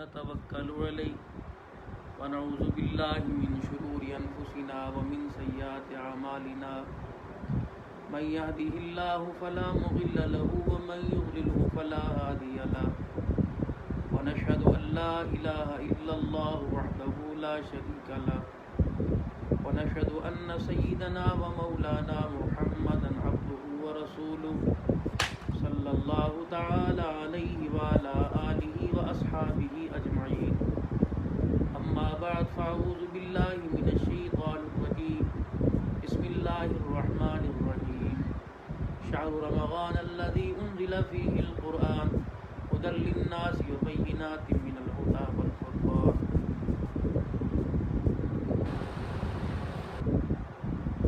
ونتوكل عليه ونعوذ بالله من شرور أنفسنا ومن سيئات أعمالنا من يهده الله فلا مضل له ومن يضلله فلا هادي له ونشهد أن لا إله إلا الله وحده لا شريك له ونشهد أن سيدنا ومولانا محمدا عبده ورسوله صلى الله تعالى عليه وعلى آله وأصحابه أجمعين أما بعد فأعوذ بالله من الشيطان الرجيم بسم الله الرحمن الرحيم شهر رمضان الذي أنزل فيه القرآن هدى للناس وبينات من الهدى والفرقان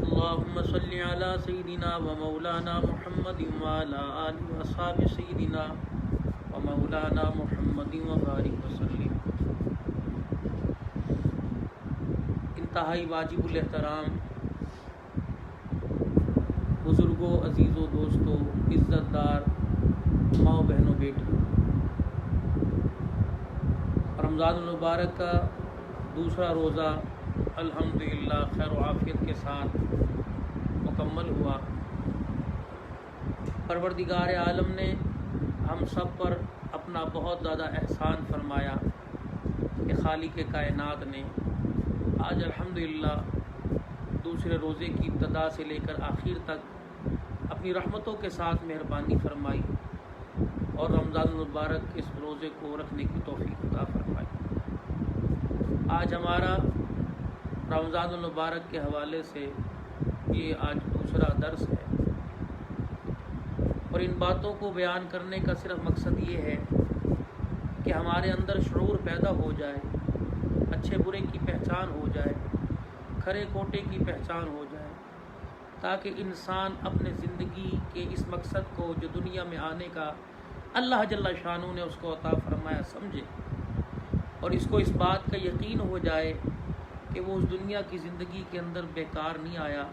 اللهم صل على سيدنا ومولانا محمد وعلى آله وأصحاب سيدنا ومولانا محمد وبارك وسلم۔ انتہائی واجب الاحترام بزرگوں، عزیزوں، دوستوں، عزت دار ماؤں، بہنوں، بیٹیوں، رمضان المبارک کا دوسرا روزہ الحمدللہ خیر و عافیت کے ساتھ مکمل ہوا۔ پروردگار عالم نے ہم سب پر اپنا بہت زیادہ احسان فرمایا کہ خالق کائنات نے آج الحمدللہ دوسرے روزے کی ابتدا سے لے کر آخر تک اپنی رحمتوں کے ساتھ مہربانی فرمائی اور رمضان المبارک کے اس روزے کو رکھنے کی توفیق عطا فرمائی۔ آج ہمارا رمضان المبارک کے حوالے سے یہ آج دوسرا درس ہے، اور ان باتوں کو بیان کرنے کا صرف مقصد یہ ہے کہ ہمارے اندر شعور پیدا ہو جائے، اچھے برے کی پہچان ہو جائے، کھرے کھوٹے کی پہچان ہو جائے، تاکہ انسان اپنے زندگی کے اس مقصد کو جو دنیا میں آنے کا اللہ جل شانہ نے اس کو عطا فرمایا سمجھے، اور اس کو اس بات کا یقین ہو جائے کہ وہ اس دنیا کی زندگی کے اندر بیکار نہیں آیا،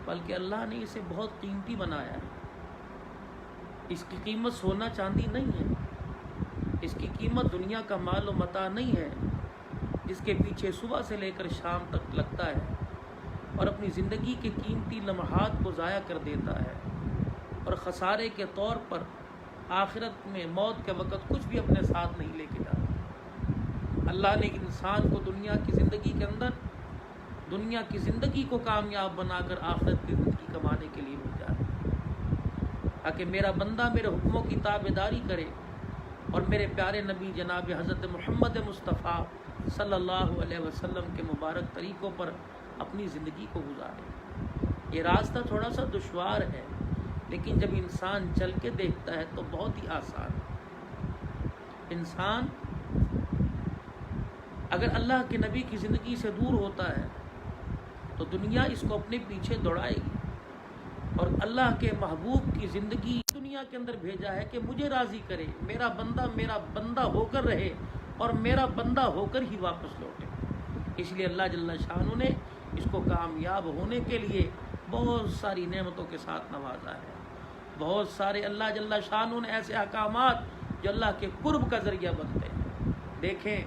بلکہ اللہ نے اسے بہت قیمتی بنایا ہے۔ اس کی قیمت سونا چاندی نہیں ہے، اس کی قیمت دنیا کا مال و متاع نہیں ہے جس کے پیچھے صبح سے لے کر شام تک لگتا ہے اور اپنی زندگی کے قیمتی لمحات کو ضائع کر دیتا ہے، اور خسارے کے طور پر آخرت میں موت کے وقت کچھ بھی اپنے ساتھ نہیں لے کے جاتا۔ اللہ نے انسان کو دنیا کی زندگی کے اندر دنیا کی زندگی کو کامیاب بنا کر آخرت کی زندگی کمانے کے لیے بھیجا ہے، تاکہ میرا بندہ میرے حکموں کی تابعداری کرے اور میرے پیارے نبی جناب حضرت محمد مصطفیٰ صلی اللہ علیہ وسلم کے مبارک طریقوں پر اپنی زندگی کو گزارے۔ یہ راستہ تھوڑا سا دشوار ہے، لیکن جب انسان چل کے دیکھتا ہے تو بہت ہی آسان ہے۔ انسان اگر اللہ کے نبی کی زندگی سے دور ہوتا ہے تو دنیا اس کو اپنے پیچھے دوڑائے گی، اور اللہ کے محبوب کی زندگی دنیا کے اندر بھیجا ہے کہ مجھے راضی کرے، میرا بندہ ہو کر رہے اور میرا بندہ ہو کر ہی واپس لوٹے۔ اس لیے اللہ جل شانہ نے اس کو کامیاب ہونے کے لیے بہت ساری نعمتوں کے ساتھ نوازا ہے۔ بہت سارے اللہ جل شانہ نے ایسے احکامات جو اللہ کے قرب کا ذریعہ بنتے ہیں۔ دیکھیں،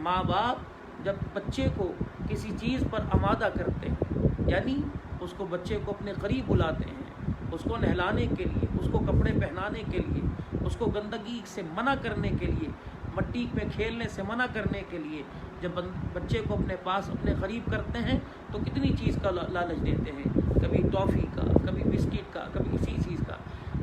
ماں باپ جب بچے کو کسی چیز پر آمادہ کرتے ہیں، یعنی اس کو بچے کو اپنے قریب بلاتے ہیں، اس کو نہلانے کے لیے، اس کو کپڑے پہنانے کے لیے، اس کو گندگی سے منع کرنے کے لیے، مٹی میں کھیلنے سے منع کرنے کے لیے جب بچے کو اپنے پاس اپنے قریب کرتے ہیں تو کتنی چیز کا لالچ دیتے ہیں، کبھی ٹافی کا، کبھی بسکٹ کا، کبھی اسی چیز کا۔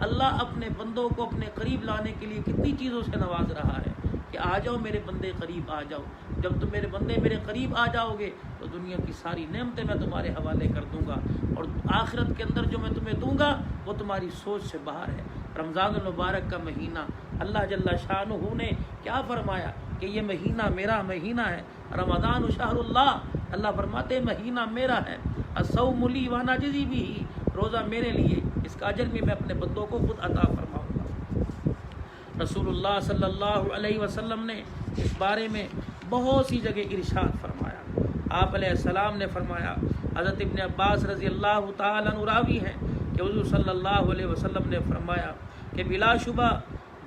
اللہ اپنے بندوں کو اپنے قریب لانے کے لیے کتنی چیزوں سے نواز رہا ہے کہ آ جاؤ میرے بندے قریب آ جاؤ۔ جب تم میرے بندے میرے قریب آ جاؤ گے تو دنیا کی ساری نعمتیں میں تمہارے حوالے کر دوں گا، اور آخرت کے اندر جو میں تمہیں دوں گا وہ تمہاری سوچ سے باہر ہے۔ رمضان المبارک کا مہینہ اللہ جل شانہ نے کیا فرمایا کہ یہ مہینہ میرا مہینہ ہے، رمضان شہر اللہ، اللہ فرماتے مہینہ میرا ہے، الصوم لی وانا اجزی بہ، روزہ میرے لیے، اس کا اجر بھی میں اپنے بندوں کو خود عطا فرماؤں گا۔ رسول اللہ صلی اللہ علیہ وسلم نے اس بارے میں بہت سی جگہ ارشاد فرمایا۔ آپ علیہ السلام نے فرمایا، حضرت ابن عباس رضی اللہ تعالیٰ عنہ راوی ہیں کہ حضور صلی اللہ علیہ وسلم نے فرمایا کہ بلا شبہ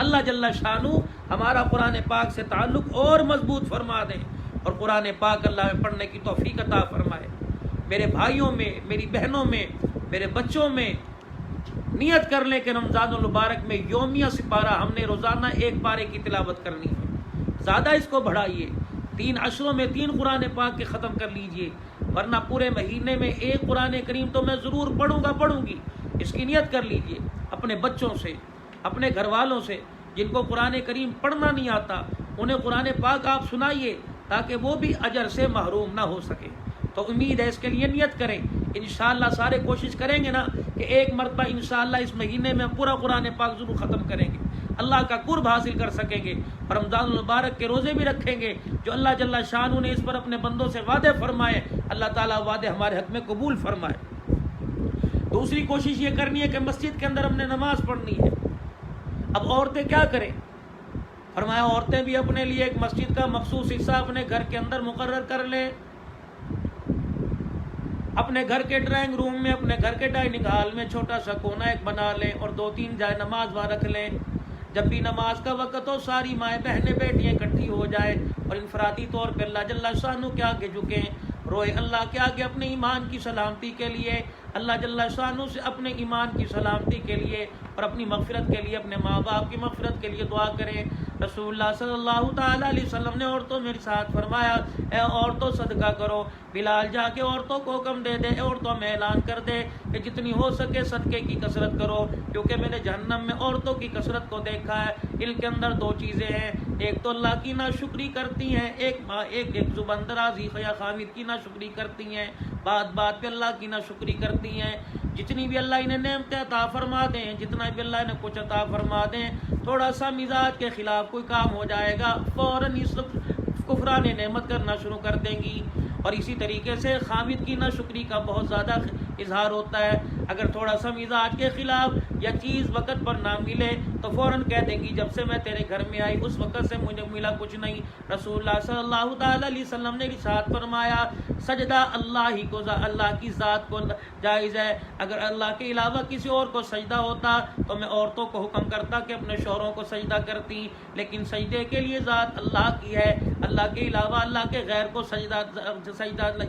اللہ جل شانہ ہمارا قرآن پاک سے تعلق اور مضبوط فرما دیں اور قرآن پاک اللہ میں پڑھنے کی توفیق عطا فرمائے۔ میرے بھائیوں میں، میری بہنوں میں، میرے بچوں میں نیت کر لیں کہ رمضان المبارک میں یومیہ سپارہ ہم نے روزانہ ایک پارے کی تلاوت کرنی ہے۔ زیادہ اس کو بڑھائیے، 3 عشروں میں 3 قرآن پاک کے ختم کر لیجئے، ورنہ پورے مہینے میں ایک قرآن کریم تو میں ضرور پڑھوں گی۔ اس کی نیت کر لیجئے، اپنے بچوں سے، اپنے گھر والوں سے جن کو قرآن کریم پڑھنا نہیں آتا انہیں قرآن پاک آپ سنائیے تاکہ وہ بھی اجر سے محروم نہ ہو سکے۔ تو امید ہے اس کے لیے نیت کریں، انشاءاللہ سارے کوشش کریں گے نا کہ ایک مرتبہ انشاءاللہ اس مہینے میں پورا قرآن پاک ضرور ختم کریں گے، اللہ کا قرب حاصل کر سکیں گے، اور رمضان المبارک کے روزے بھی رکھیں گے جو اللہ جل شانہ نے اس پر اپنے بندوں سے وعدے فرمائے، اللہ تعالیٰ وعدے ہمارے حق میں قبول فرمائے۔ دوسری کوشش یہ کرنی ہے کہ مسجد کے اندر ہم نے نماز پڑھنی ہے۔ اب عورتیں کیا کریں؟ فرمایا عورتیں بھی اپنے لیے ایک مسجد کا مخصوص حصہ اپنے گھر کے اندر مقرر کر لیں، اپنے گھر کے ڈرائنگ روم میں، اپنے گھر کے ڈائننگ ہال میں چھوٹا سا کونا ایک بنا لیں اور 2-3 جائے نماز وہاں رکھ لیں۔ جب بھی نماز کا وقت ہو ساری مائیں بہنیں بیٹیاں اکٹھی ہو جائیں اور انفرادی طور پہ اللہ جل شانہ کے آگے جھکیں، روئے اللہ کے آگے اپنے ایمان کی سلامتی کے لیے، اللہ جل شانہ سے اپنے ایمان کی سلامتی کے لیے اور اپنی مغفرت کے لیے، اپنے ماں باپ کی مغفرت کے لیے دعا کریں۔ رسول اللہ صلی اللہ تعالیٰ علیہ وسلم نے عورتوں میں ارشاد فرمایا، اے عورتوں صدقہ کرو۔ بلال جا کے عورتوں کو حکم دے دے، عورتوں میں اعلان کر دے کہ جتنی ہو سکے صدقے کی کثرت کرو، کیونکہ میں نے جہنم میں عورتوں کی کثرت کو دیکھا ہے، ان کے اندر 2 چیزیں ہیں، ایک تو اللہ کی ناشکری کرتی ہیں، ایک زبان درازی یا خامد کی ناشکری کرتی ہیں، بات پہ اللہ کی ناشکری کرتی ہیں۔ جتنی بھی اللہ انہیں نعمتیں عطا فرما دیں، جتنا بھی اللہ انہیں کچھ عطا فرما دیں، تھوڑا سا مزاج کے خلاف کوئی کام ہو جائے گا فوراً اس کفران نعمت کرنا شروع کر دیں گی۔ اور اسی طریقے سے خامد کی ناشکری کا بہت زیادہ اظہار ہوتا ہے، اگر تھوڑا سا مزاج کے خلاف یا چیز وقت پر نہ ملے تو فوراً کہہ دیں گی جب سے میں تیرے گھر میں آئی اس وقت سے مجھے ملا کچھ نہیں۔ رسول اللہ صلی اللہ تعالیٰ علیہ وسلم نے ارشاد فرمایا، سجدہ اللہ کی ذات کو جائز ہے، اگر اللہ کے علاوہ کسی اور کو سجدہ ہوتا تو میں عورتوں کو حکم کرتا کہ اپنے شوہروں کو سجدہ کرتی، لیکن سجدے کے لیے ذات اللہ کی ہے، اللہ کے علاوہ اللہ کے غیر کو سجدہ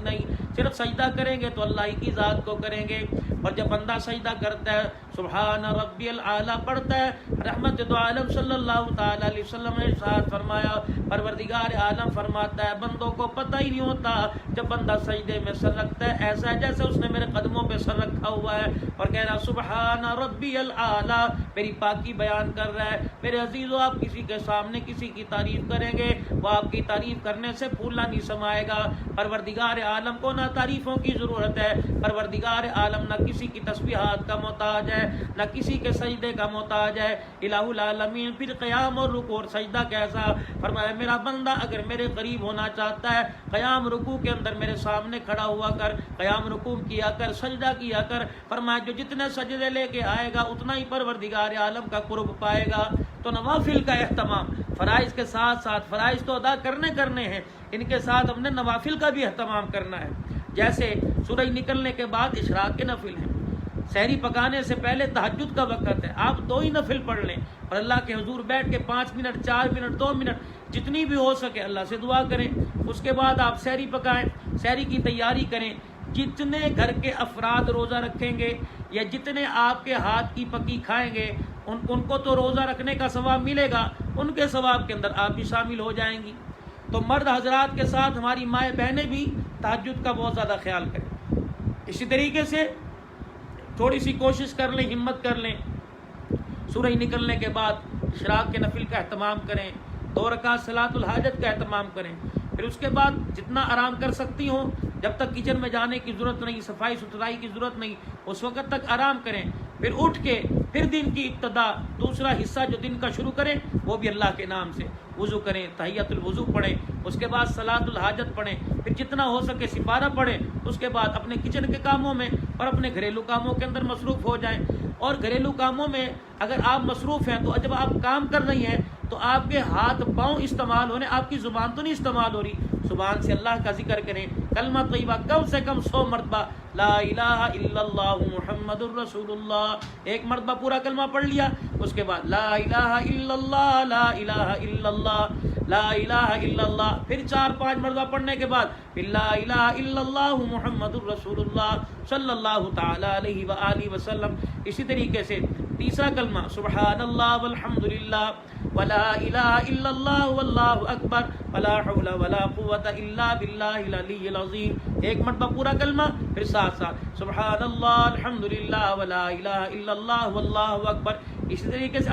نہیں، صرف سجدہ کریں گے تو اللہ ہی کی ذات کو کریں گے۔ اور جب بندہ سجدہ کرتا ہے سبحان ربی الاعلیٰ پڑھتا ہے، رحمت دو عالم صلی اللہ تعالیٰ علیہ وسلم نے ارشاد فرمایا، پروردگار عالم فرماتا ہے بندوں کو پتہ ہی نہیں ہوتا جب بندہ سجدے میں سر رکھتا ہے ایسا ہے جیسے اس نے میرے قدموں پہ سر رکھا ہوا ہے اور کہہ رہا سبحان ربی الاعلیٰ، میری پاکی بیان کر رہا ہے۔ میرے عزیزو، آپ کسی کے سامنے کسی کی تعریف کریں گے وہ آپ کی تعریف کرنے سے پھولا نہیں سمائے گا۔ پروردگار عالم کو نہ تعریفوں کی ضرورت ہے، پروردگار عالم نہ کسی کی تسبیحات کا محتاج ہے، نہ کسی کے سجدے کا محتاج ہے۔ الہ العالمین پھر قیام اور رکوع اور سجدہ کیسا؟ فرمایا میرا بندہ اگر میرے قریب ہونا چاہتا ہے قیام رکوع کے اندر میرے سامنے کھڑا ہوا کر، قیام رکوع کیا کر، سجدہ کیا کر۔ فرمایا جو جتنے سجدے لے کے آئے گا اتنا ہی پروردگار عالم کا قرب پائے گا۔ تو نوافل کا اہتمام، فرائض کے ساتھ ساتھ، فرائض تو ادا کرنے ہیں، ان کے ساتھ ہم نے نوافل کا بھی اہتمام کرنا ہے۔ جیسے سورج نکلنے کے بعد اشراق کے نفل ہیں، سحری پکانے سے پہلے تہجد کا وقت ہے، آپ 2 ہی نفل پڑھ لیں اور اللہ کے حضور بیٹھ کے 5 منٹ 4 منٹ 2 منٹ جتنی بھی ہو سکے اللہ سے دعا کریں۔ اس کے بعد آپ سحری پکائیں، سحری کی تیاری کریں۔ جتنے گھر کے افراد روزہ رکھیں گے یا جتنے آپ کے ہاتھ کی پکی کھائیں گے ان کو تو روزہ رکھنے کا ثواب ملے گا، ان کے ثواب کے اندر آپ بھی شامل ہو جائیں گی۔ تو مرد حضرات کے ساتھ ہماری مائیں بہنیں بھی تہجد کا بہت زیادہ خیال کریں۔ اسی طریقے سے تھوڑی سی کوشش کر لیں، ہمت کر لیں، سورج نکلنے کے بعد اشراق کے نفل کا اہتمام کریں، 2 رکعت صلاۃ الحاجت کا اہتمام کریں۔ پھر اس کے بعد جتنا آرام کر سکتی ہوں، جب تک کچن میں جانے کی ضرورت نہیں، صفائی ستھرائی کی ضرورت نہیں، اس وقت تک آرام کریں۔ پھر اٹھ کے پھر دن کی ابتدا دوسرا حصہ جو دن کا شروع کریں وہ بھی اللہ کے نام سے، وضو کریں، تحیۃ الوضو پڑھیں، اس کے بعد صلاۃ الحاجت پڑھیں، پھر جتنا ہو سکے سپارہ پڑھیں، اس کے بعد اپنے کچن کے کاموں میں اور اپنے گھریلو کاموں کے اندر مصروف ہو جائیں۔ اور گھریلو کاموں میں اگر آپ مصروف ہیں تو جب آپ کام کر رہی ہیں تو آپ کے ہاتھ پاؤں استعمال ہونے، آپ کی زبان تو نہیں استعمال ہو رہی۔ زبان سے اللہ کا ذکر کریں، کلمہ طیبہ کم سے کم 100 مرتبہ لا الہ الا اللہ محمد الرسول اللہ، ایک مرتبہ پورا کلمہ پڑھ لیا، اس کے بعد لا الہ الا اللہ لا الہ الا اللہ لا الہ الا اللہ، پھر 4-5 مرتبہ پڑھنے کے بعد پھر لا الہ الا اللہ محمد الرسول اللہ صلی اللہ تعالی علیہ وآلہ وسلم۔ اسی طریقے سے تیسرا کلمہ سبحان اللہ والحمد للہ ولا الہ الا اللہ واللہ اکبر ولا حول ولا قوۃ الا باللہ العلی العظیم، ایک مرتبہ پورا کلمہ، پھر ساتھ ساتھ سبحان اللہ الحمد للہ ولا الہ الا اللہ واللہ اکبر۔ اسی طریقے سے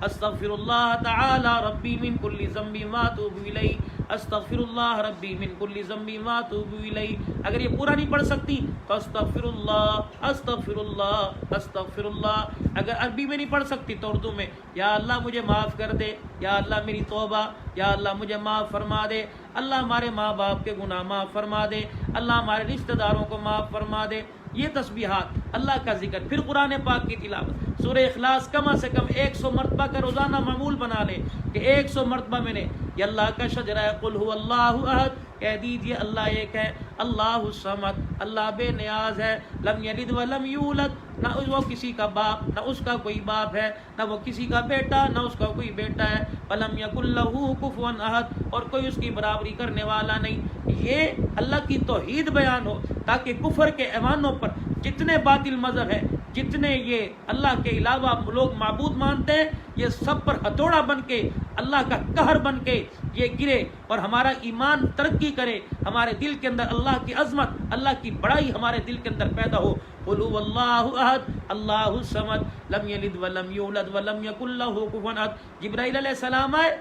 استغفر اللہ تعالی ربی من کل ذنب واتوب الیہ، استغفر اللہ ربی من کل ذنب واتوب الیہ۔ اگر یہ پورا نہیں پڑھ سکتی تو استغفر اللہ استغفر اللہ استغفر اللہ۔ اگر عربی میں نہیں پڑھ سکتی تو اردو میں یا اللہ مجھے معاف کر دے، یا اللہ میری توبہ، یا اللہ مجھے معاف فرما دے، اللہ ہمارے ماں باپ کے گناہ معاف فرما دے، اللہ ہمارے رشتہ داروں کو معاف فرما دے۔ یہ تسبیحات، اللہ کا ذکر، پھر قرآن پاک کی تلاوت، سورہ اخلاص کم از کم 100 مرتبہ کا روزانہ معمول بنا لیں کہ 100 مرتبہ میں نے یہ اللہ کا شجرہ قل هو اللہ احد، کہہ دیجئے اللہ ایک ہے، اللہ الصمد، اللہ بے نیاز ہے، لم یلد ولم یولد، نہ وہ کسی کا باپ نہ اس کا کوئی باپ ہے، نہ وہ کسی کا بیٹا نہ اس کا کوئی بیٹا ہے، ولم یکن لہ کفوا احد، اور کوئی اس کی برابری کرنے والا نہیں۔ یہ اللہ کی توحید بیان ہو تاکہ کفر کے ایوانوں پر جتنے باطل مذہب ہیں، جتنے یہ اللہ کے علاوہ لوگ معبود مانتے ہیں، یہ سب پر ہتھوڑا بن کے، اللہ کا قہر بن کے یہ گرے، اور ہمارا ایمان ترقی کرے، ہمارے دل کے اندر اللہ کی عظمت، اللہ کی بڑائی ہمارے دل کے اندر پیدا ہو۔ قل هو اللہ احد اللہ الصمد لم یلد ولم یولد ولم یکن لہ کفوا احد۔ جبرائیل علیہ السلام آئے،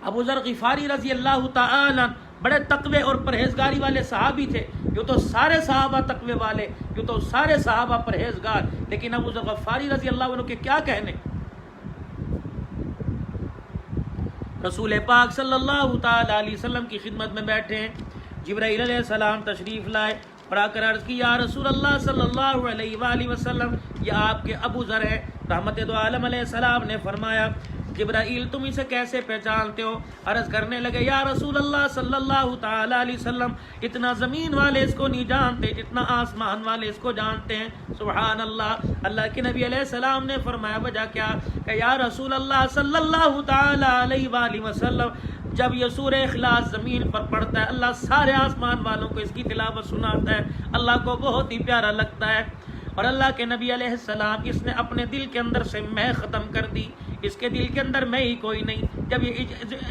ابو ذر غفاری رضی اللہ تعالی بڑے تقوی اور پرہیزگاری والے صحابی تھے، جو تو سارے صحابہ تقوی والے، جو تو سارے صحابہ پرہیزگار، لیکن ابو ذر غفاری رضی اللہ عنہ کے کیا کہنے، رسول پاک صلی اللہ تعالی علیہ وسلم کی خدمت میں بیٹھے ہیں، جبرائیل علیہ السلام تشریف لائے اور آ کر عرض کی یا رسول اللہ صلی اللہ علیہ وآلہ وسلم، یہ آپ کے ابو ذر ہیں۔ رحمت دو عالم علیہ السلام نے فرمایا جبرائیل تم اسے کیسے پہچانتے ہو؟ عرض کرنے لگے یا رسول اللہ صلی اللہ تعالی علیہ وسلم، اتنا زمین والے اس کو نہیں جانتے جتنا آسمان والے اس کو جانتے ہیں۔ سبحان اللہ۔ اللہ کے نبی علیہ السلام نے فرمایا وجہ کیا؟ کہ یا رسول اللہ صلی اللہ تعالی علیہ وآلہ وسلم، جب یہ سورہ اخلاص زمین پر پڑھتا ہے، اللہ سارے آسمان والوں کو اس کی تلاوت سناتا ہے، اللہ کو بہت ہی پیارا لگتا ہے، اور اللہ کے نبی علیہ السلام اس نے اپنے دل کے اندر سے میں ختم کر دی، اس کے دل کے اندر میں ہی کوئی نہیں۔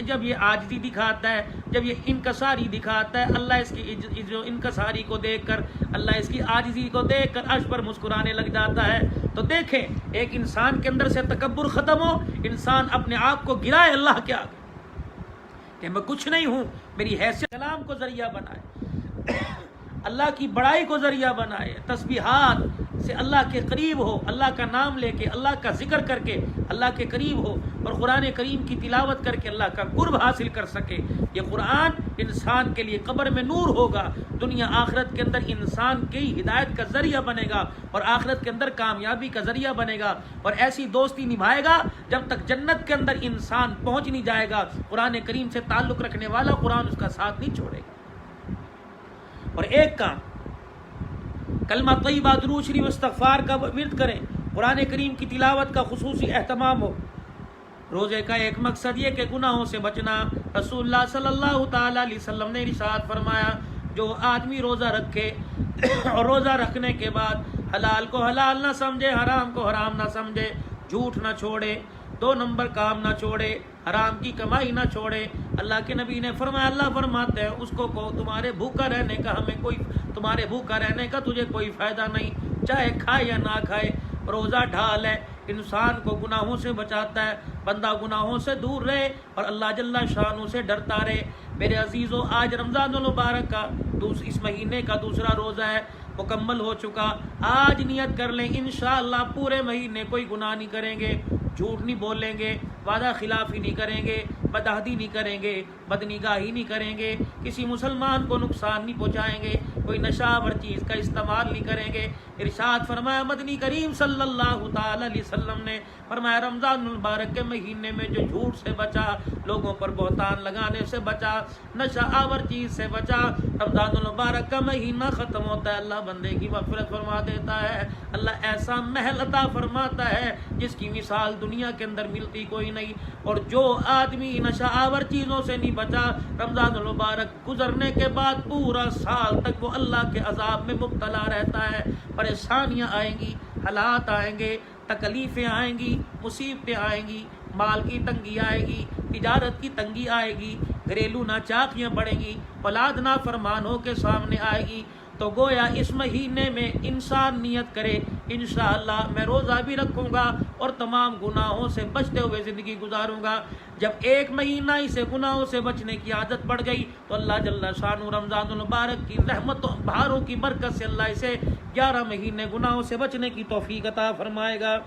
جب یہ عاجزی دکھاتا ہے، جب یہ انکساری دکھاتا ہے، اللہ اس کی جو انکساری کو دیکھ کر، اللہ اس کی عاجزی کو دیکھ کر عرش پر مسکرانے لگ جاتا ہے۔ تو دیکھیں، ایک انسان کے اندر سے تکبر ختم ہو، انسان اپنے آپ کو گرائے اللہ کے آگے کہ میں کچھ نہیں ہوں، میری حیثیت کلام کو ذریعہ بنائے، اللہ کی بڑائی کو ذریعہ بنائے، تسبیحات سے اللہ کے قریب ہو، اللہ کا نام لے کے، اللہ کا ذکر کر کے اللہ کے قریب ہو، اور قرآن کریم کی تلاوت کر کے اللہ کا قرب حاصل کر سکے۔ یہ قرآن انسان کے لیے قبر میں نور ہوگا، دنیا آخرت کے اندر انسان کی ہدایت کا ذریعہ بنے گا، اور آخرت کے اندر کامیابی کا ذریعہ بنے گا، اور ایسی دوستی نبھائے گا جب تک جنت کے اندر انسان پہنچ نہیں جائے گا۔ قرآن کریم سے تعلق رکھنے والا قرآن اس کا ساتھ نہیں چھوڑے گا۔ اور ایک کام، کلمہ طیبہ، درود شریف، استغفار کا ورد کریں، قرآن کریم کی تلاوت کا خصوصی اہتمام ہو۔ روزے کا ایک مقصد یہ کہ گناہوں سے بچنا۔ رسول اللہ صلی اللہ تعالی علیہ وسلم نے ارشاد فرمایا جو آدمی روزہ رکھے اور روزہ رکھنے کے بعد حلال کو حلال نہ سمجھے، حرام کو حرام نہ سمجھے، جھوٹ نہ چھوڑے، 2 نمبر کام نہ چھوڑے، حرام کی کمائی نہ چھوڑے، اللہ کے نبی نے فرمایا، اللہ فرماتے ہیں اس کو تمہارے بھوکا رہنے کا تمہارے بھوکا رہنے کا تجھے کوئی فائدہ نہیں، چاہے کھائے یا نہ کھائے۔ روزہ ڈھال ہے، انسان کو گناہوں سے بچاتا ہے، بندہ گناہوں سے دور رہے اور اللہ جل شانہ سے ڈرتا رہے۔ میرے عزیزو، آج رمضان المبارک کا اس مہینے کا دوسرا روزہ ہے، مکمل ہو چکا۔ آج نیت کر لیں انشاءاللہ پورے مہینے کوئی گناہ نہیں کریں گے، جھوٹ نہیں بولیں گے، وعدہ خلافی نہیں کریں گے، بدعہدی نہیں کریں گے، بدنگاہی نہیں کریں گے، کسی مسلمان کو نقصان نہیں پہنچائیں گے، کوئی نشہ آور چیز کا استعمال نہیں کریں گے۔ ارشاد فرمایا مدنی کریم صلی اللہ تعالی علیہ وسلم نے فرمایا رمضان المبارک کے مہینے میں جو جھوٹ سے بچا، لوگوں پر بہتان لگانے سے بچا، نشہ آور چیز سے بچا، رمضان المبارک کا مہینہ ختم ہوتا ہے اللہ بندے کی مغفرت فرما دیتا ہے، اللہ ایسا محل عطا فرماتا ہے جس کی مثال دنیا کے اندر ملتی کوئی نہیں۔ اور جو آدمی نشہ آور چیزوں سے نہیں بچا، رمضان المبارک گزرنے کے بعد پورا سال تک وہ اللہ کے عذاب میں مبتلا رہتا ہے، پریشانیاں آئیں گی، حالات آئیں گے، تکلیفیں آئیں گی، مصیبتیں آئیں گی، مال کی تنگی آئے گی، تجارت کی تنگی آئے گی، گھریلو ناچاکیاں بڑھیں گی، اولاد نافرمان ہو کے سامنے آئے گی۔ تو گویا اس مہینے میں انسان نیت کرے انشاءاللہ میں روزہ بھی رکھوں گا اور تمام گناہوں سے بچتے ہوئے زندگی گزاروں گا۔ جب ایک مہینہ اسے گناہوں سے بچنے کی عادت پڑ گئی تو اللہ جل شانہ رمضان المبارک کی رحمتوں بہاروں کی برکت سے اللہ اسے 11 مہینے گناہوں سے بچنے کی توفیق عطا فرمائے گا۔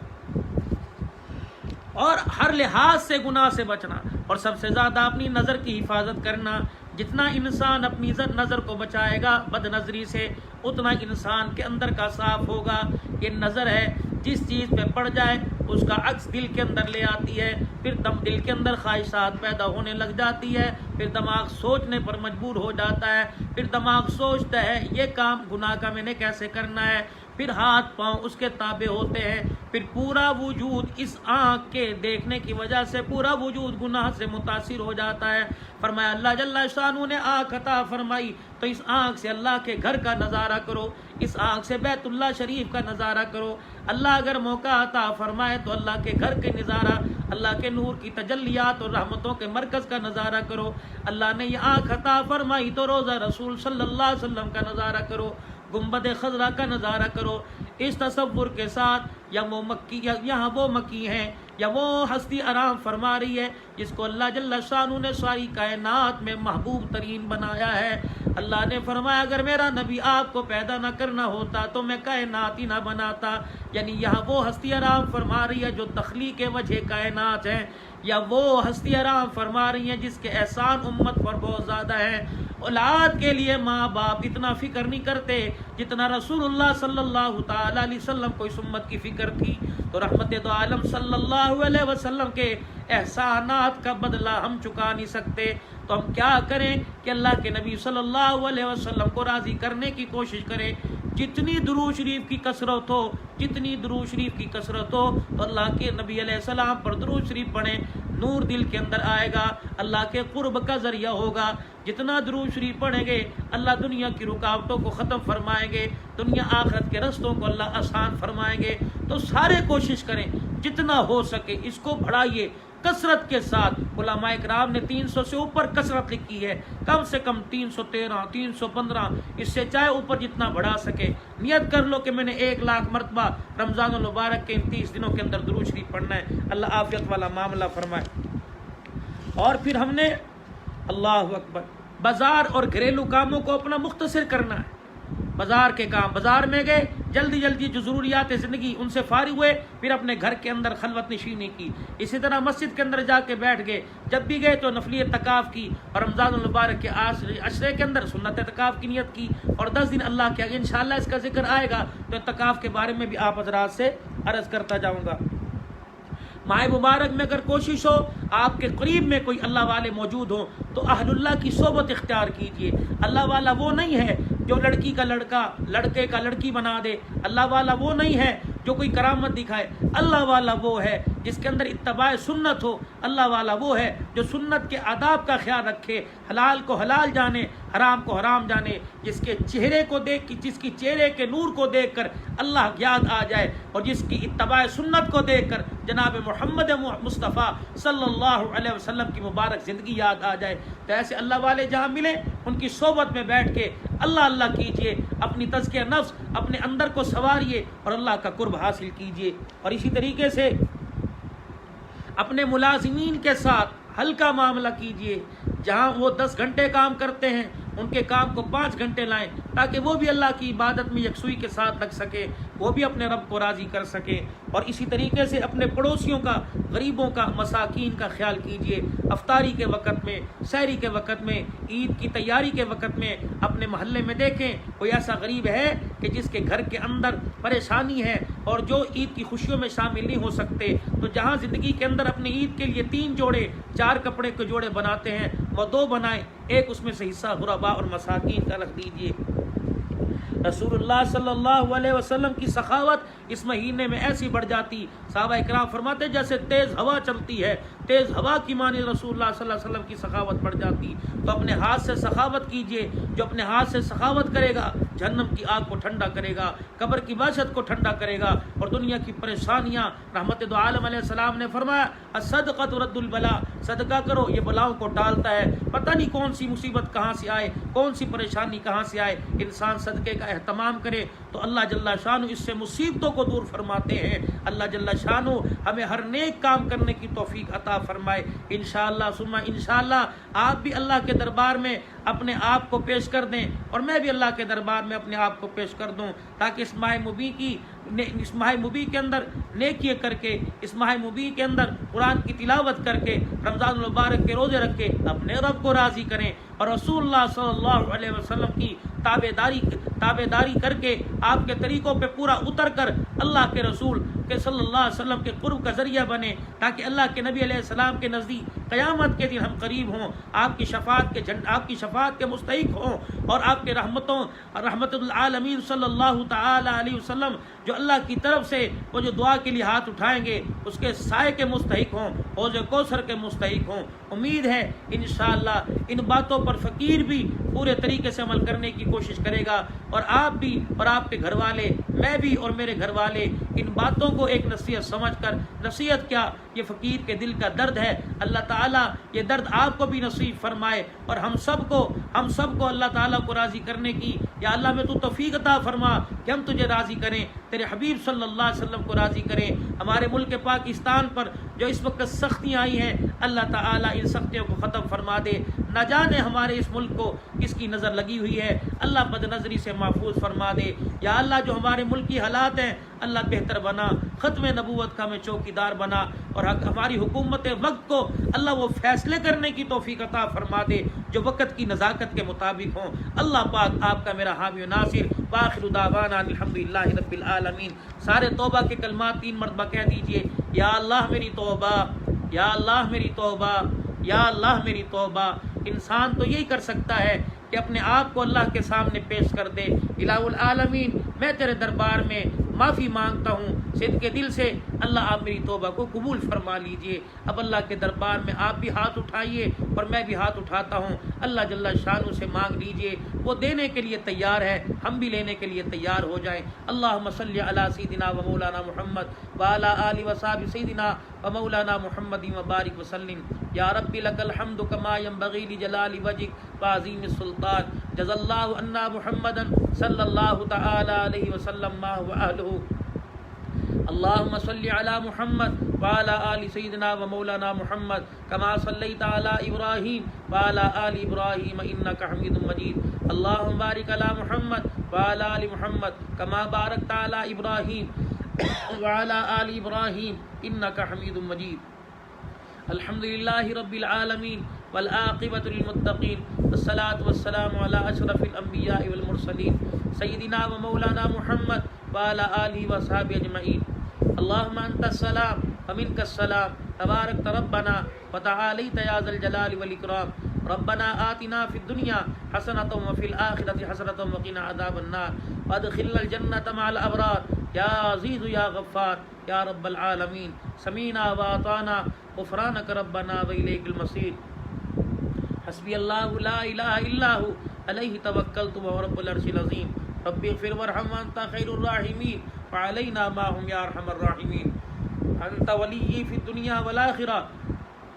اور ہر لحاظ سے گناہ سے بچنا، اور سب سے زیادہ اپنی نظر کی حفاظت کرنا۔ جتنا انسان اپنی نظر کو بچائے گا بد نظری سے، اتنا انسان کے اندر کا صاف ہوگا۔ یہ نظر ہے، جس چیز پہ پڑ جائے اس کا عکس دل کے اندر لے آتی ہے، پھر دل کے اندر خواہشات پیدا ہونے لگ جاتی ہے، پھر دماغ سوچنے پر مجبور ہو جاتا ہے، پھر دماغ سوچتا ہے یہ کام گناہ کا میں نے کیسے کرنا ہے، پھر ہاتھ پاؤں اس کے تابع ہوتے ہیں، پھر پورا وجود اس آنکھ کے دیکھنے کی وجہ سے پورا وجود گناہ سے متاثر ہو جاتا ہے۔ فرمایا اللہ جل شانہ نے آنکھ عطا فرمائی تو اس آنکھ سے اللہ کے گھر کا نظارہ کرو، اس آنکھ سے بیت اللہ شریف کا نظارہ کرو۔ اللہ اگر موقع عطا فرمائے تو اللہ کے گھر کے نظارہ، اللہ کے نور کی تجلیات اور رحمتوں کے مرکز کا نظارہ کرو۔ اللہ نے یہ آنکھ عطا فرمائی تو روضہ رسول صلی اللہ علیہ وسلم کا نظارہ کرو، گنبد خضرا کا نظارہ کرو، اس تصور کے ساتھ یا وہ مکی یہاں وہ مکی ہیں یا وہ ہستی آرام فرما رہی ہے جس کو اللہ جل شانہ نے ساری کائنات میں محبوب ترین بنایا ہے۔ اللہ نے فرمایا اگر میرا نبی آپ کو پیدا نہ کرنا ہوتا تو میں کائنات ہی نہ بناتا۔ یعنی یہاں وہ ہستی آرام فرما رہی ہے جو تخلیق وجہ کائنات ہے، یا وہ ہستی آرام فرما رہی ہیں جس کے احسان امت پر بہت زیادہ ہیں۔ اولاد کے لیے ماں باپ اتنا فکر نہیں کرتے جتنا رسول اللہ صلی اللہ تعالی علیہ وسلم کو اس امت کی فکر تھی۔ تو رحمت دو عالم صلی اللہ علیہ وسلم کے احسانات کا بدلہ ہم چکا نہیں سکتے، تو ہم کیا کریں کہ اللہ کے نبی صلی اللہ علیہ وسلم کو راضی کرنے کی کوشش کریں۔ جتنی درود شریف کی کثرت ہو، جتنی درود شریف کی کثرت ہو تو اللہ کے نبی علیہ السلام پر درود شریف پڑھیں، نور دل کے اندر آئے گا، اللہ کے قرب کا ذریعہ ہوگا۔ جتنا درود شریف پڑھیں گے اللہ دنیا کی رکاوٹوں کو ختم فرمائیں گے، دنیا آخرت کے رستوں کو اللہ آسان فرمائیں گے۔ تو سارے کوشش کریں جتنا ہو سکے اس کو بڑھائیے کثرت کے ساتھ۔ علماء کرام نے 300 سے اوپر کثرت لکھی ہے، کم سے کم 313 315، اس سے چاہے اوپر جتنا بڑھا سکے۔ نیت کر لو کہ میں نے 1,00,000 مرتبہ رمضان المبارک کے ان 30 دنوں کے اندر درود شریف پڑھنا ہے۔ اللہ عافیت والا معاملہ فرمائے۔ اور پھر ہم نے اللہ اکبر بازار اور گھریلو کاموں کو اپنا مختصر کرنا ہے۔ بازار کے کام، بازار میں گئے، جلدی جلدی جو ضروریات زندگی ان سے فارغ ہوئے، پھر اپنے گھر کے اندر خلوت نشینی کی۔ اسی طرح مسجد کے اندر جا کے بیٹھ گئے، جب بھی گئے تو نفلی اعتکاف کی، اور رمضان المبارک کے عشرے کے اندر سنت اعتکاف کی نیت کی، اور 10 دن اللہ کے آگے انشاءاللہ اس کا ذکر آئے گا تو اعتکاف کے بارے میں بھی آپ حضرات سے عرض کرتا جاؤں گا۔ ماہ مبارک میں اگر کوشش ہو آپ کے قریب میں کوئی اللہ والے موجود ہوں تو اہل اللہ کی صحبت اختیار کیجئے۔ اللہ والا وہ نہیں ہے جو لڑکی کا لڑکا، لڑکے کا لڑکی بنا دے۔ اللہ والا وہ نہیں ہے جو کوئی کرامت دکھائے۔ اللہ والا وہ ہے جس کے اندر اتباع سنت ہو۔ اللہ والا وہ ہے جو سنت کے آداب کا خیال رکھے، حلال کو حلال جانے، حرام کو حرام جانے، جس کے چہرے کو دیکھ، جس کی چہرے کے نور کو دیکھ کر اللہ یاد آ جائے، اور جس کی اتباع سنت کو دیکھ کر جناب محمد مصطفیٰ صلی اللہ علیہ وسلم کی مبارک زندگی یاد آ جائے۔ تو ایسے اللہ والے جہاں ملیں ان کی صحبت میں بیٹھ کے اللہ اللہ کیجئے، اپنی تزکیہ نفس اپنے اندر کو سنواریے اور اللہ کا قرب حاصل کیجئے۔ اور اسی طریقے سے اپنے ملازمین کے ساتھ ہلکا معاملہ کیجئے، جہاں وہ 10 گھنٹے کام کرتے ہیں ان کے کام کو 5 گھنٹے لائیں تاکہ وہ بھی اللہ کی عبادت میں یکسوئی کے ساتھ لگ سکے، وہ بھی اپنے رب کو راضی کر سکے۔ اور اسی طریقے سے اپنے پڑوسیوں کا، غریبوں کا، مساکین کا خیال کیجیے۔ افطاری کے وقت میں، سحری کے وقت میں، عید کی تیاری کے وقت میں اپنے محلے میں دیکھیں کوئی ایسا غریب ہے کہ جس کے گھر کے اندر پریشانی ہے اور جو عید کی خوشیوں میں شامل نہیں ہو سکتے، تو جہاں زندگی کے اندر اپنی عید کے لیے 3 جوڑے، 4 کپڑے کے جوڑے بناتے ہیں، وہ 2 بنائیں، ایک اس میں سے حصہ غرباء اور مساکین کا رکھ دیجیے۔ رسول اللہ صلی اللہ علیہ وسلم کی سخاوت اس مہینے میں ایسی بڑھ جاتی، صحابہ اکرام فرماتے جیسے تیز ہوا چلتی ہے، تیز ہوا کی معنی رسول اللہ صلی اللہ علیہ وسلم کی سخاوت بڑھ جاتی۔ تو اپنے ہاتھ سے سخاوت کیجیے، جو اپنے ہاتھ سے سخاوت کرے گا جہنم کی آگ کو ٹھنڈا کرے گا، قبر کی وحشت کو ٹھنڈا کرے گا، اور دنیا کی پریشانیاں، رحمت دو عالم علیہ السلام نے فرمایا الصدقۃ رد البلا، صدقہ کرو یہ بلاؤں کو ٹالتا ہے۔ پتہ نہیں کون سی مصیبت کہاں سے آئے، کون سی پریشانی کہاں سے آئے، انسان صدقے کا اہتمام کرے تو اللہ جل شانہ اس سے مصیبتوں کو دور فرماتے ہیں۔ اللہ جل شانہ ہمیں ہر نیک کام کرنے کی توفیق عطا فرمائے۔ انشاءاللہ ثم انشاءاللہ آپ بھی اللہ کے دربار میں اپنے آپ کو پیش کر دیں، اور میں بھی اللہ کے دربار میں اپنے آپ کو پیش کر دوں، تاکہ اس ماہ مبین کے اندر نیکی کر کے، اس ماہ مبین کے اندر قرآن کی تلاوت کر کے، رمضان المبارک کے روزے رکھ کے اپنے رب کو راضی کریں، اور رسول اللہ صلی اللہ علیہ وسلم کی تابعداری کر کے، آپ کے طریقوں پہ پورا اتر کر اللہ کے رسول کے صلی اللہ علیہ وسلم کے قرب کا ذریعہ بنے، تاکہ اللہ کے نبی علیہ السلام کے نزدیک قیامت کے دن ہم قریب ہوں، آپ کی شفاعت کے مستحق ہوں، اور آپ کے رحمت العالمین صلی اللہ تعالی علیہ وسلم جو اللہ کی طرف سے وہ جو دعا کے لیے ہاتھ اٹھائیں گے اس کے سائے کے مستحق ہوں، حوض کوثر کے مستحق ہوں۔ امید ہے انشاءاللہ ان باتوں پر فقیر بھی پورے طریقے سے عمل کرنے کی کوشش کرے گا، اور آپ بھی، اور آپ کے گھر والے، میں بھی اور میرے گھر والے ان باتوں کو ایک نصیحت سمجھ کر، نصیحت کیا، یہ فقیر کے دل کا درد ہے، اللہ تعالیٰ یہ درد آپ کو بھی نصیب فرمائے، اور ہم سب کو اللہ تعالیٰ کو راضی کرنے کی، یا اللہ میں تو توفیق عطا فرما کہ ہم تجھے راضی کریں، تیرے حبیب صلی اللہ علیہ وسلم کو راضی کریں۔ ہمارے ملک پاکستان پر جو اس وقت سختیاں آئی ہیں، اللہ تعالیٰ ان سختیوں کو ختم فرما دے۔ نہ جانے ہمارے اس ملک کو کس کی نظر لگی ہوئی ہے، اللہ بد نظری سے محفوظ فرما دے۔ یا اللہ جو ہمارے ملک کی حالات ہیں اللہ بہتر بنا، ختم نبوت کا ہمیں چوکیدار بنا، اور ہماری حکومت وقت کو اللہ وہ فیصلے کرنے کی توفیق عطا فرما دے جو وقت کی نزاکت کے مطابق ہوں۔ اللہ پاک آپ کا میرا حامی و ناصر، وآخر دعوانا الحمدللہ رب العالمین۔ سارے توبہ کے کلمات 3 مرتبہ کہہ دیجئے، یا اللہ میری توبہ، یا اللہ میری توبہ، یا اللہ میری توبہ۔ انسان تو یہی کر سکتا ہے کہ اپنے آپ کو اللہ کے سامنے پیش کر دے، الہ العالمین میں تیرے دربار میں معافی مانگتا ہوں صدق کے دل سے، اللہ آپ میری توبہ کو قبول فرما لیجئے۔ اب اللہ کے دربار میں آپ بھی ہاتھ اٹھائیے اور میں بھی ہاتھ اٹھاتا ہوں، اللہ جل شانہ سے مانگ لیجئے، وہ دینے کے لیے تیار ہے، ہم بھی لینے کے لیے تیار ہو جائیں۔ اللہم صلی علی سیدنا و مولانا محمد وعلی آلہ وصحبہ سیدنا و مولانا محمد وبارک وسلم۔ یا رب لک الحمد کما ینبغی لجلال وجهک وعظیم السلطان، جزا اللہ عنا محمدا صلی اللہ تعالی علیہ وسلم ما هو اہلہ۔ اللہم صلی علی محمد وعلی آل سیدنا و مولانا محمد کما صلیت علی ابراہیم وعلی آل ابراہیم انک حمید مجید۔ اللہم بارک علی محمد وعلی آل محمد کما بارکت علی ابراہیم وعلی آل ابراہیم انک حمید مجید۔ الحمدللہ رب العالمین والعاقبۃ للمتقین، والصلاۃ والسلام علی اشرف الانبیاء والمرسلین سیدنا و مولانا محمد وعلی آلہ وصحبہ اجمعین۔ اللہم انت السلام ومنک السلام، تبارک ربنا وتعالیت یا ذا الجلال والاکرام۔ ربنا آتنا فی الدنیا حسنۃ وفی الآخرۃ حسنۃ وقنا عذاب النار، وادخلنا الجنۃ مع الابرار یا عزیز یا غفار یا رب العالمین۔ سمیعنا واطعنا غفرانک ربنا والیک المصیر۔ حسبی اللہ لا الہ الا ہو علیہ توکلت وهو رب العرش العظیم۔ رب اغفر وارحم وانت خیر الراحمین وعلینا معهم یا ارحم الراحمین۔ انت ولی فی الدنیا والآخرہ،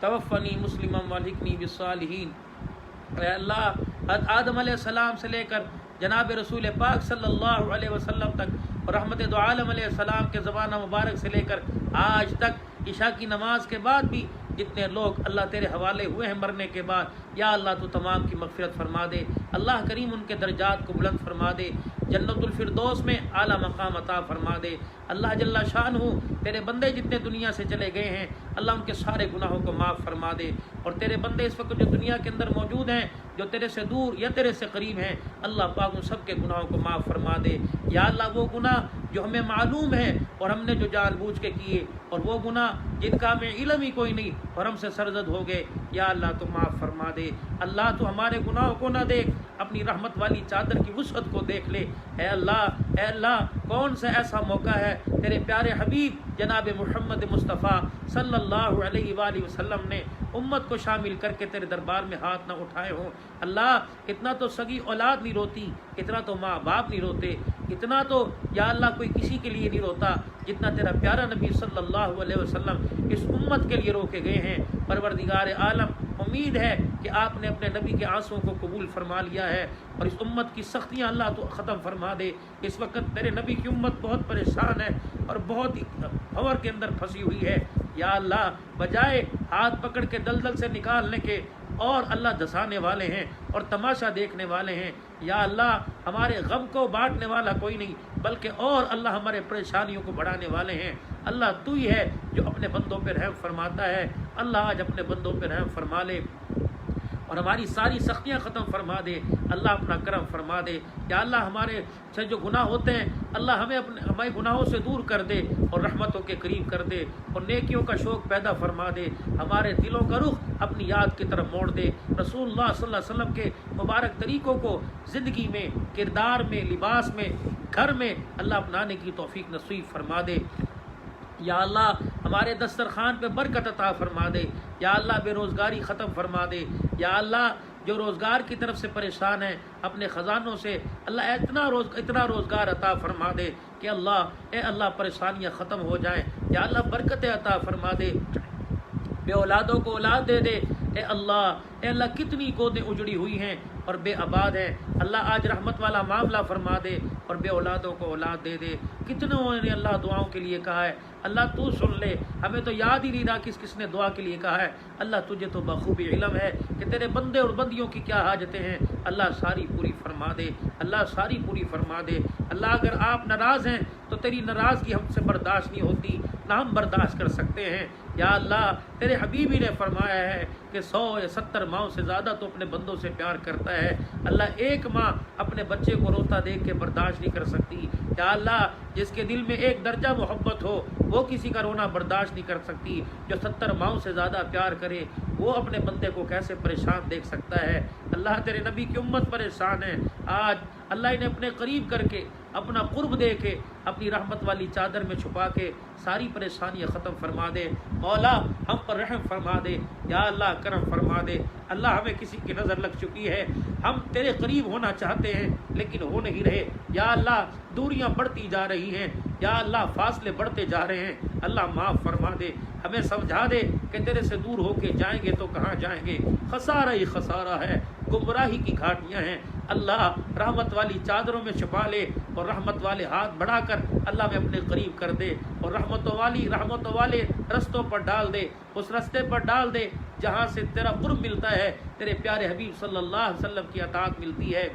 توفنی مسلما والحقنی بالصالحین۔ اے اللہ، حضرت آدم علیہ السلام سے لے کر جناب رسول پاک صلی اللہ علیہ وسلم تک، اور رحمت دو عالم علیہ السلام کے زمانہ مبارک سے لے کر آج تک، عشاء کی نماز کے بعد بھی جتنے لوگ اللہ تیرے حوالے ہوئے ہیں مرنے کے بعد، یا اللہ تو تمام کی مغفرت فرما دے، اللہ کریم ان کے درجات کو بلند فرما دے، جنت الفردوس میں اعلیٰ مقام عطا فرما دے۔ اللہ جل شان ہو تیرے بندے جتنے دنیا سے چلے گئے ہیں اللہ ان کے سارے گناہوں کو معاف فرما دے، اور تیرے بندے اس وقت جو دنیا کے اندر موجود ہیں، جو تیرے سے دور یا تیرے سے قریب ہیں، اللہ پاک ان سب کے گناہوں کو معاف فرما دے۔ یا اللہ وہ گناہ جو ہمیں معلوم ہے اور ہم نے جو جان بوجھ کے کیے، اور وہ گناہ جن کا ہمیں علم ہی کوئی نہیں اور ہم سے سرزد ہو گئے، یا اللہ تو معاف فرما دے۔ اللہ تو ہمارے گناہوں کو نہ دیکھ، اپنی رحمت والی چادر کی وسعت کو دیکھ لے۔ اے اللہ کون سا ایسا موقع ہے تیرے پیارے حبیب جناب محمد مصطفیٰ صلی اللہ علیہ وآلہ وسلم نے امت کو شامل کر کے تیرے دربار میں ہاتھ نہ اٹھائے ہوں۔ اللہ اتنا تو سگی اولاد نہیں روتی، اتنا تو ماں باپ نہیں روتے، اتنا تو یا اللہ کوئی کسی کے لیے نہیں روتا جتنا تیرا پیارا نبی صلی اللہ علیہ وسلم اس امت کے لیے رو کے گئے ہیں۔ پروردگار عالم امید ہے کہ آپ نے اپنے نبی کے آنسوں کو قبول فرما لیا ہے، اور اس امت کی سختیاں اللہ تو ختم فرما دے۔ اس وقت تیرے نبی کی امت بہت پریشان ہے اور بہت ہی بھور کے اندر پھنسی ہوئی ہے۔ یا اللہ بجائے ہاتھ پکڑ کے دلدل سے نکالنے کے اور اللہ دسانے والے ہیں اور تماشا دیکھنے والے ہیں۔ یا اللہ ہمارے غم کو بانٹنے والا کوئی نہیں، بلکہ اور اللہ ہمارے پریشانیوں کو بڑھانے والے ہیں۔ اللہ تو ہی ہے جو اپنے بندوں پہ رحم فرماتا ہے۔ اللہ آج اپنے بندوں پہ رحم فرما لے اور ہماری ساری سختیاں ختم فرما دے۔ اللہ اپنا کرم فرما دے۔ یا اللہ ہمارے سے جو گناہ ہوتے ہیں اللہ ہمیں گناہوں سے دور کر دے اور رحمتوں کے قریب کر دے، اور نیکیوں کا شوق پیدا فرما دے۔ ہمارے دلوں کا رخ اپنی یاد کی طرف موڑ دے۔ رسول اللہ صلی اللہ علیہ وسلم کے مبارک طریقوں کو زندگی میں، کردار میں، لباس میں، گھر میں اللہ اپنانے کی توفیق نصیب فرما دے۔ یا اللہ ہمارے دسترخوان پہ برکت عطا فرما دے۔ یا اللہ بے روزگاری ختم فرما دے۔ یا اللہ جو روزگار کی طرف سے پریشان ہیں اپنے خزانوں سے اللہ اتنا روزگار عطا فرما دے کہ اے اللہ پریشانیاں ختم ہو جائیں۔ یا اللہ برکتیں عطا فرما دے، بے اولادوں کو اولاد دے دے۔ اے اللہ کتنی گودیں اجڑی ہوئی ہیں اور بے آباد ہیں، اللہ آج رحمت والا معاملہ فرما دے اور بے اولادوں کو اولاد دے دے۔ کتنوں نے اللہ دعاؤں کے لیے کہا ہے، اللہ تو سن لے، ہمیں تو یاد ہی نہیں رہا کس نے دعا کے لیے کہا ہے۔ اللہ تجھے تو بخوبی علم ہے کہ تیرے بندے اور بندیوں کی کیا حاجتیں ہیں، اللہ ساری پوری فرما دے، اللہ ساری پوری فرما دے۔ اللہ اگر آپ ناراض ہیں تو تیری ناراضگی ہم سے برداشت نہیں ہوتی، نہ ہم برداشت کر سکتے ہیں۔ یا اللہ تیرے حبیبی نے فرمایا ہے کہ 100 یا 70 ماؤں سے زیادہ تو اپنے بندوں سے پیار کرتا ہے۔ اللہ ایک ماں اپنے بچے کو روتا دیکھ کے برداشت نہیں کر سکتی۔ یا اللہ جس کے دل میں ایک درجہ محبت ہو وہ کسی کا رونا برداشت نہیں کر سکتی، جو 70 ماؤں سے زیادہ پیار کرے وہ اپنے بندے کو کیسے پریشان دیکھ سکتا ہے۔ اللہ تیرے نبی کی امت پریشان ہے، آج اللہ انہیں اپنے قریب کر کے، اپنا قرب دے کے، اپنی رحمت والی چادر میں چھپا کے ساری پریشانیاں ختم فرما دے۔ مولا ہم پر رحم فرما دے، یا اللہ کرم فرما دے۔ اللہ ہمیں کسی کی نظر لگ چکی ہے، ہم تیرے قریب ہونا چاہتے ہیں لیکن ہو نہیں رہے۔ یا اللہ دوریاں بڑھتی جا رہی ہیں، یا اللہ فاصلے بڑھتے جا رہے ہیں، اللہ معاف فرما دے، ہمیں سمجھا دے کہ تیرے سے دور ہو کے جائیں گے تو کہاں جائیں گے، خسارہ ہی خسارہ ہے، گمراہی کی گھاٹیاں ہیں۔ اللہ رحمت والی چادروں میں چھپا لے اور رحمت والے ہاتھ بڑھا کر اللہ میں اپنے قریب کر دے، اور رحمتوں والے رستوں پر ڈال دے، اس رستے پر ڈال دے جہاں سے تیرا قرب ملتا ہے، تیرے پیارے حبیب صلی اللہ علیہ وسلم کی اطاعت ملتی ہے۔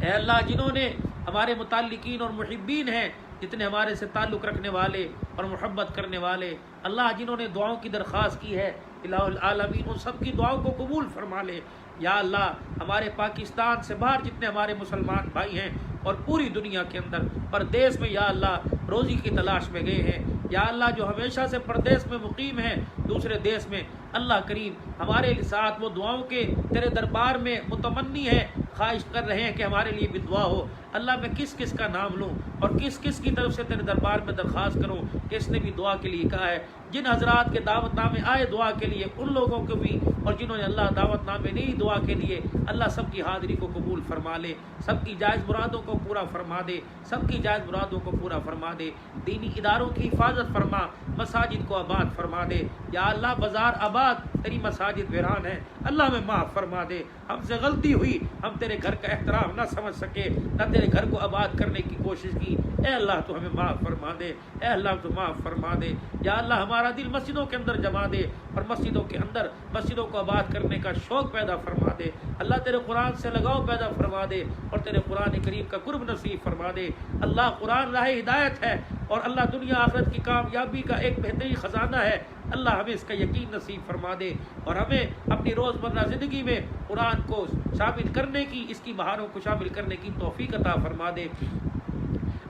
اے اللہ جنہوں نے ہمارے متعلقین اور محبین ہیں، جتنے ہمارے سے تعلق رکھنے والے اور محبت کرنے والے، اللہ جنہوں نے دعاؤں کی درخواست کی ہے، الہ العالمین ان سب کی دعاؤں کو قبول فرما لے۔ یا اللہ ہمارے پاکستان سے باہر جتنے ہمارے مسلمان بھائی ہیں اور پوری دنیا کے اندر پردیس میں یا اللہ روزی کی تلاش میں گئے ہیں، یا اللہ جو ہمیشہ سے پردیس میں مقیم ہیں دوسرے دیش میں، اللہ کریم ہمارے ساتھ وہ دعاؤں کے تیرے دربار میں متمنی ہے، خواہش کر رہے ہیں کہ ہمارے لیے بھی دعا ہو۔ اللہ میں کس کس کا نام لوں اور کس کس کی طرف سے تیرے دربار میں درخواست کروں کہ اس نے بھی دعا کے لیے کہا ہے۔ جن حضرات کے دعوت نامے آئے دعا کے لیے ان لوگوں کو بھی، اور جنہوں نے اللہ دعوت نامے نہیں دعا کے لیے، اللہ سب کی حاضری کو قبول فرما لے، سب کی جائز مرادوں کو پورا فرما دے، سب کی جائز مرادوں کو پورا فرما دے، دینی اداروں کی حفاظت فرما، مساجد کو آباد فرما دے۔ یا اللہ بازار آباد، تیری مساجد ویران ہے، اللہ میں معاف فرما دے، ہم سے غلطی ہوئی، ہم تیرے گھر کا احترام نہ سمجھ سکے، نہ تیرے گھر کو آباد کرنے کی کوشش کی، اے اللہ تو ہمیں معاف فرما دے، اے اللہ تو معاف فرما دے۔ یا اللہ ہمارا دل مسجدوں کے اندر جما دے اور مسجدوں کے اندر مسجدوں کو آباد کرنے کا شوق پیدا فرما دے۔ اللہ تیرے قرآن سے لگاؤ پیدا فرما دے اور تیرے قرآن کریم کا قرب نصیب فرما دے۔ اللہ قرآن راہ ہدایت ہے اور اللہ دنیا آخرت کی کامیابی کا ایک بہترین خزانہ ہے۔ اللہ ہمیں اس کا یقین نصیب فرما دے اور ہمیں اپنی روزمرہ زندگی میں قرآن کو شامل کرنے کی، اس کی بہاروں کو شامل کرنے کی توفیق عطا فرما دے۔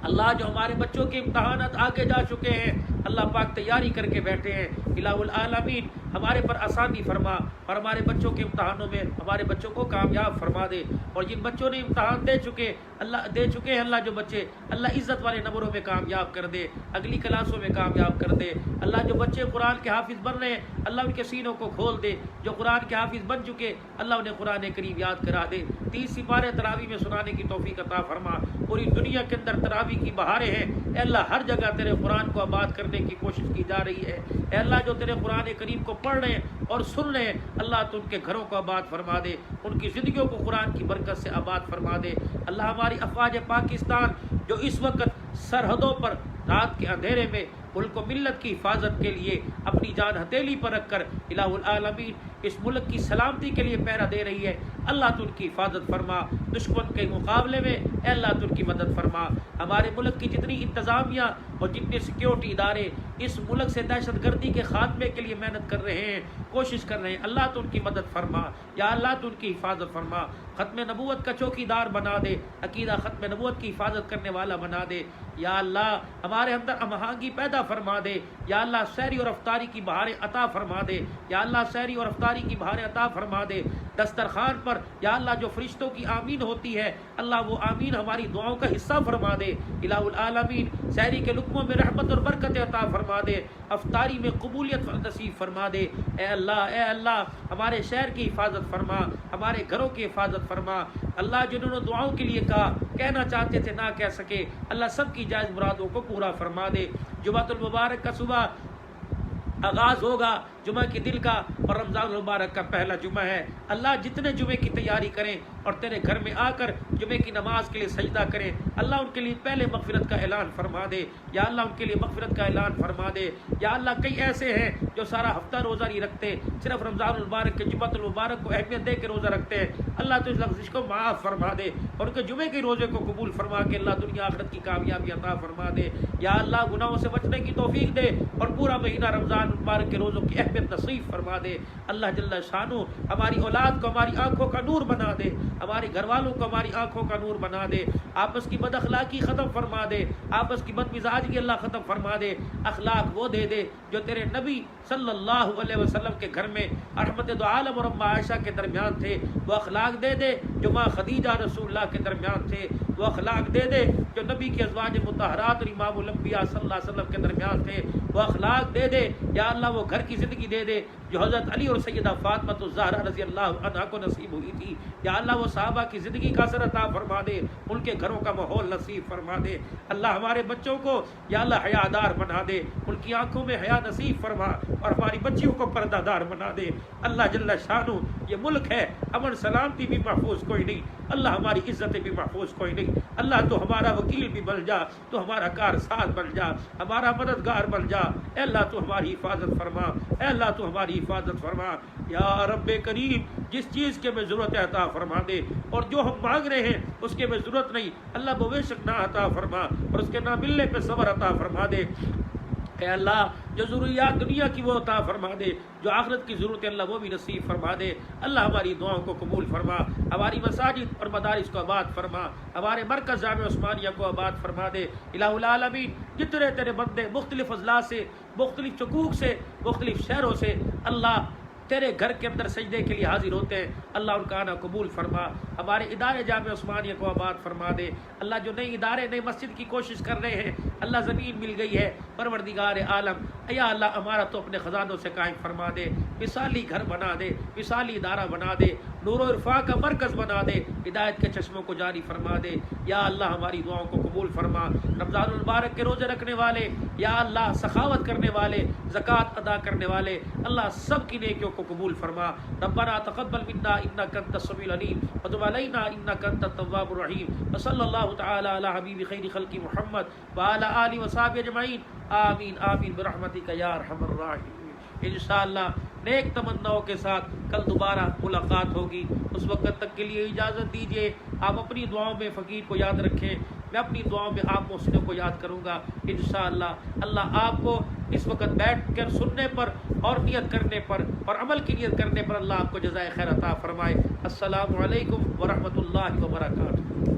اللہ جو ہمارے بچوں کے امتحانات آگے جا چکے ہیں، اللہ پاک تیاری کر کے بیٹھے ہیں، الہ العالمین ہمارے پر آسانی فرما اور ہمارے بچوں کے امتحانوں میں ہمارے بچوں کو کامیاب فرما دے۔ اور جن بچوں نے امتحان دے چکے ہیں اللہ جو بچے، اللہ عزت والے نمبروں میں کامیاب کر دے، اگلی کلاسوں میں کامیاب کر دے۔ اللہ جو بچے قرآن کے حافظ بن رہے ہیں، اللہ ان کے سینوں کو کھول دے۔ جو قرآن کے حافظ بن چکے، اللہ انہیں قرآن کریم یاد کرا دے۔ 30 سپارے تراویح میں سنانے کی توفیق عطا فرما۔ پوری دنیا کے اندر تراویح کی بہاریں ہیں، اے اللہ ہر جگہ تیرے قرآن کو آباد کرنے کی کوشش کی جا رہی ہے۔ اے اللہ جو تیرے قرآن کریم کو پڑھ رہے ہیں اور سن رہے ہیں، اللہ تو ان کے گھروں کو آباد فرما دے، ان کی زندگیوں کو قرآن کی برکت سے آباد فرما دے۔ اللہ ہماری افواج پاکستان جو اس وقت سرحدوں پر رات کے اندھیرے میں ملک و ملت کی حفاظت کے لیے اپنی جان ہتھیلی پر رکھ کر الہ العالمین اس ملک کی سلامتی کے لیے پہرا دے رہی ہے، اللہ تو ان کی حفاظت فرما۔ دشمن کے مقابلے میں اے اللہ تو ان کی مدد فرما۔ ہمارے ملک کی جتنی انتظامیہ اور جتنے سیکیورٹی ادارے اس ملک سے دہشت گردی کے خاتمے کے لیے محنت کر رہے ہیں، کوشش کر رہے ہیں، اللہ تو ان کی مدد فرما، یا اللہ تو ان کی حفاظت فرما۔ ختم نبوت کا چوکیدار بنا دے، عقیدہ ختم نبوت کی حفاظت کرنے والا بنا دے۔ یا اللہ ہمارے اندر ہم آہنگی پیدا فرما دے، یا اللہ سحری اور افطاری کی بہاریں عطا فرما دے، یا اللہ سحری اور افطاری کی بہاریں عطا فرما دے۔ دسترخوان پر یا اللہ جو فرشتوں کی آمین ہوتی ہے، اللہ وہ آمین ہماری دعاؤں کا حصہ فرما دے۔ الہ العالمین سحری کے لقموں میں رحمت اور برکت عطا فرما دے، افطاری میں قبولیت نصیب فرما دے۔ اے اللہ ہمارے شہر کی حفاظت فرما، ہمارے گھروں کی حفاظت فرما۔ اللہ جنہوں نے دعاؤں کے لیے کہا، کہنا چاہتے تھے نہ کہہ سکے، اللہ سب کی جائز مرادوں کو پورا فرما دے۔ جمعۃ المبارک کا صبح آغاز ہوگا جمعہ کے دل کا اور رمضان المبارک کا پہلا جمعہ ہے۔ اللہ جتنے جمعے کی تیاری کریں اور تیرے گھر میں آ کر جمعے کی نماز کے لیے سجدہ کریں، اللہ ان کے لیے پہلے مغفرت کا اعلان فرما دے، یا اللہ ان کے لیے مغفرت کا اعلان فرما دے۔ یا اللہ کئی ایسے ہیں جو سارا ہفتہ روزہ نہیں رکھتے، صرف رمضان المبارک کے جمعۃ المبارک کو اہمیت دے کے روزہ رکھتے ہیں، اللہ تو اس لفظ کو معاف فرما دے اور ان کے جمعے کے روزے کو قبول فرما کے اللہ دنیا آخرت کی کامیابی عطا فرما دے۔ یا اللہ گناہوں سے بچنے کی توفیق دے اور پورا مہینہ رمضان المبارک کے روزوں کی اہمیت نصیب فرما دے۔ اللہ جل شانہ ہماری اولاد کو ہماری آنکھوں کا نور بنا دے، ہمارے گھر والوں کو ہماری آنکھوں کا نور بنا دے، آپس کی بد اخلاقی ختم فرما دے، آپس کی بد مزاجی اللہ ختم فرما دے، اخلاق وہ دے دے جو تیرے نبی صلی اللہ علیہ وسلم کے گھر میں رحمت دو عالم اور اماں عائشہ کے درمیان تھے، وہ اخلاق دے دے جو ماں خدیجہ رسول اللہ کے درمیان تھے، وہ اخلاق دے دے جو نبی کی ازواج مطہرات اور امام الانبیاء صلی اللہ علیہ وسلم کے درمیان تھے، وہ اخلاق دے دے یا اللہ وہ گھر کی زندگی دے دے جو حضرت علی اور سیدہ فاطمہ الزہرا رضی اللہ عنہا کو نصیب ہوئی تھی۔ یا اللہ وہ صحابہ کی زندگی کا اثر عطا فرما دے، ان کے گھروں کا ماحول نصیب فرما دے۔ اللہ ہمارے بچوں کو یا اللہ حیا دار بنا دے، ان کی آنکھوں میں حیا نصیب فرما اور ہماری بچیوں کو پردہ دار بنا دے۔ اللہ جل شانہ یہ ملک ہے، امن سلامتی بھی محفوظ کوئی نہیں، اللہ ہماری عزتیں بھی محفوظ کوئی نہیں۔ اللہ تو ہمارا وکیل بھی بن جا، تو ہمارا کار ساز بن جا، ہمارا مددگار بن جا۔ اے اللہ تو ہماری حفاظت فرما، اے اللہ تو ہماری حفاظت فرما۔ یا رب کریم جس چیز کے میں ضرورت ہے عطا فرما دے، اور جو ہم مانگ رہے ہیں اس کے میں ضرورت نہیں، اللہ بے شک نہ عطا فرما اور اس کے نہ ملنے پہ صبر عطا فرما دے۔ اے اللہ جو ضروریات دنیا کی وہ عطا فرما دے، جو آخرت کی ضرورت ہے اللہ وہ بھی نصیب فرما دے۔ اللہ ہماری دعاؤں کو قبول فرما، ہماری مساجد اور مدارس کو آباد فرما، ہمارے مرکز جامعہ عثمانیہ کو آباد فرما دے۔ الہ العالمین جتنے تیرے بندے مختلف اضلاع سے، مختلف چکوک سے، مختلف شہروں سے اللہ تیرے گھر کے اندر سجدے کے لیے حاضر ہوتے ہیں، اللہ ان کا آنا قبول فرما۔ ہمارے ادارے جامعہ عثمانیہ کو آباد فرما دے۔ اللہ جو نئے ادارے نئے مسجد کی کوشش کر رہے ہیں، اللہ زمین مل گئی ہے پروردگار عالم یا اللہ ہمارا تو اپنے خزانوں سے قائم فرما دے، مثالی گھر بنا دے، مثالی ادارہ بنا دے، نور و عرفا کا مرکز بنا دے، ہدایت کے چشموں کو جاری فرما دے یا اللہ ہماری دعاؤں کو قبول فرما۔ رمضان المبارک کے روزے رکھنے والے یا اللہ سخاوت کرنے والے، زکوٰۃ ادا کرنے والے، اللہ سب کی نیکیوں کو قبول فرما۔ ربنا تقبل منا انک انت السمیع العلیم وتب علینا انک انت التواب الرحیم وصلی اللہ تعالی علی حبیب خیر خلق محمد وعلی آلہ وصحبہ اجمعین آمین آمین برحمتک یا ارحم الراحمین۔ انشاءاللہ نیک تمناؤں کے ساتھ کل دوبارہ ملاقات ہوگی، اس وقت تک کے لیے اجازت دیجیے۔ آپ اپنی دعاؤں میں فقیر کو یاد رکھیں، میں اپنی دعاؤں میں آپ محسنوں کو یاد کروں گا انشاءاللہ۔ اللہ آپ کو اس وقت بیٹھ کر سننے پر اور نیت کرنے پر اور عمل کی نیت کرنے پر اللہ آپ کو جزائے خیر عطا فرمائے۔ السلام علیکم ورحمۃ اللہ وبرکاتہ۔